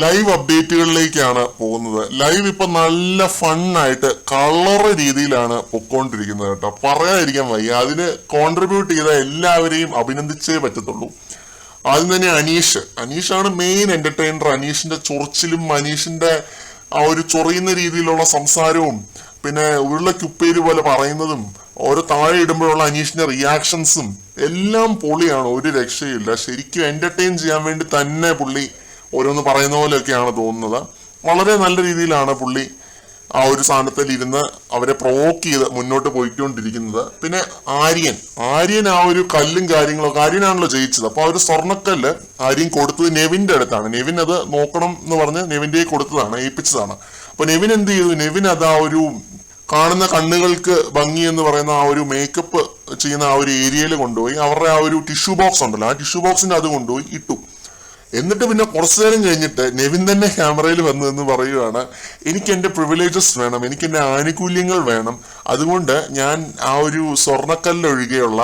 Live അപ്ഡേറ്റുകളിലേക്കാണ് പോകുന്നത്. Live ഇപ്പൊ നല്ല ഫണ്ണായിട്ട് കളർ രീതിയിലാണ് പൊക്കോണ്ടിരിക്കുന്നത് കേട്ടോ. പറയാതിരിക്കാൻ വയ്യ. അതിന് കോൺട്രിബ്യൂട്ട് ചെയ്ത എല്ലാവരെയും അഭിനന്ദിച്ചേ പറ്റത്തുള്ളൂ. ആദ്യം തന്നെ അനീഷാണ് മെയിൻ എന്റർടൈനർ. അനീഷിന്റെ ചൊറിച്ചിലും അനീഷിന്റെ ആ ഒരു ചൊറിയുന്ന രീതിയിലുള്ള സംസാരവും പിന്നെ ഉരുളക്കുപ്പേര് പോലെ പറയുന്നതും ഓരോ താഴെ ഇടുമ്പോഴുള്ള അനീഷിന്റെ റിയാക്ഷൻസും എല്ലാം പൊളിയാണ്. ഒരു രക്ഷയില്ല. ശരിക്കും എന്റർടൈൻ ചെയ്യാൻ വേണ്ടി തന്നെ പുള്ളി ഓരോന്ന് പറയുന്ന പോലെയൊക്കെയാണ് തോന്നുന്നത്. വളരെ നല്ല രീതിയിലാണ് പുള്ളി ആ ഒരു സ്ഥാനത്തിൽ ഇരുന്ന് അവരെ പ്രൊവോക്ക് ചെയ്ത് മുന്നോട്ട് പോയിക്കൊണ്ടിരിക്കുന്നത്. പിന്നെ ആര്യൻ ആ ഒരു കല്ലും കാര്യങ്ങളൊക്കെ ആര്യനാണല്ലോ ജയിച്ചത്. അപ്പൊ ആ ഒരു സ്വർണ്ണക്കല്ല് ആര്യൻ കൊടുത്തത് നെവിന്റെ അടുത്താണ്. നെവിൻ അത് നോക്കണം എന്ന് പറഞ്ഞ് നെവിന്റെ കൊടുത്തതാണ്, ഏൽപ്പിച്ചതാണ്. അപ്പൊ നെവിൻ എന്ത് ചെയ്തു? നെവിൻ അത് ആ ഒരു കാണുന്ന കണ്ണുകൾക്ക് ഭംഗി എന്ന് പറയുന്ന ആ ഒരു മേക്കപ്പ് ചെയ്യുന്ന ആ ഒരു ഏരിയയിൽ കൊണ്ടുപോയി അവരുടെ ആ ഒരു ടിഷ്യൂ ബോക്സ് ഉണ്ടല്ലോ, ആ ടിഷ്യൂ ബോക്സിന്റെ അത് കൊണ്ടുപോയി ഇട്ടു. എന്നിട്ട് പിന്നെ കുറച്ചു നേരം കഴിഞ്ഞിട്ട് നെവിൻ തന്നെ ക്യാമറയിൽ വന്നു എന്ന് പറയുകയാണ്, എനിക്ക് എന്റെ പ്രിവിലേജസ് വേണം, എനിക്ക് എന്റെ ആനുകൂല്യങ്ങൾ വേണം, അതുകൊണ്ട് ഞാൻ ആ ഒരു സ്വർണ്ണക്കല്ല് ഒഴികെയുള്ള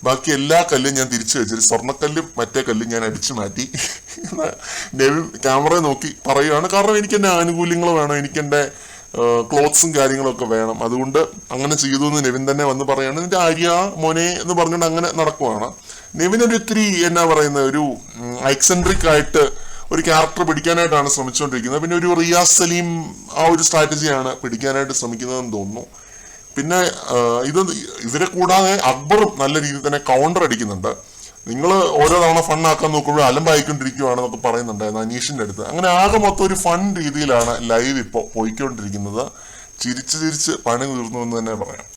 ബാക്കി എല്ലാ കല്ലും ഞാൻ തിരിച്ചു വെച്ചിട്ട് സ്വർണ്ണക്കല്ലും മറ്റേ കല്ലും ഞാൻ അടിച്ചു മാറ്റി. നെവിൻ ക്യാമറയെ നോക്കി പറയുകയാണ്, കാരണം എനിക്ക് എന്റെ ആനുകൂല്യങ്ങൾ വേണം, എനിക്ക് എന്റെ ക്ലോത്ത്സും കാര്യങ്ങളൊക്കെ വേണം, അതുകൊണ്ട് അങ്ങനെ ചെയ്തു എന്ന് നെവിൻ തന്നെ വന്ന് പറയാണ്. എന്നിട്ട് ആര്യ മോനെ എന്ന് പറഞ്ഞുകൊണ്ട് അങ്ങനെ നടക്കുവാണ്. നെവിൻ ഒരു ഇത്തിരി എന്നാ പറയുന്ന ഒരു എക്സെൻട്രിക് ആയിട്ട് ഒരു ക്യാരക്ടർ പിടിക്കാനായിട്ടാണ് ശ്രമിച്ചുകൊണ്ടിരിക്കുന്നത്. പിന്നെ ഒരു റിയാസ് സലീം ആ ഒരു സ്ട്രാറ്റജിയാണ് പിടിക്കാനായിട്ട് ശ്രമിക്കുന്നതെന്ന് തോന്നുന്നു. പിന്നെ ഇവരെ കൂടാതെ അക്ബറും നല്ല രീതിയിൽ തന്നെ കൗണ്ടർ അടിക്കുന്നുണ്ട്. നിങ്ങൾ ഓരോ തവണ ഫണ്ണാക്കാൻ നോക്കുമ്പോൾ അലമ്പായിക്കൊണ്ടിരിക്കുകയാണെന്നൊക്കെ പറയുന്നുണ്ടായിരുന്നു അനീഷിന്റെ അടുത്ത്. അങ്ങനെ ആകെ മൊത്തം ഒരു ഫൺ രീതിയിലാണ് ലൈവ് ഇപ്പോൾ പോയിക്കൊണ്ടിരിക്കുന്നത്. ചിരിച്ച് പണി തീർന്നു എന്ന് തന്നെ പറയാം.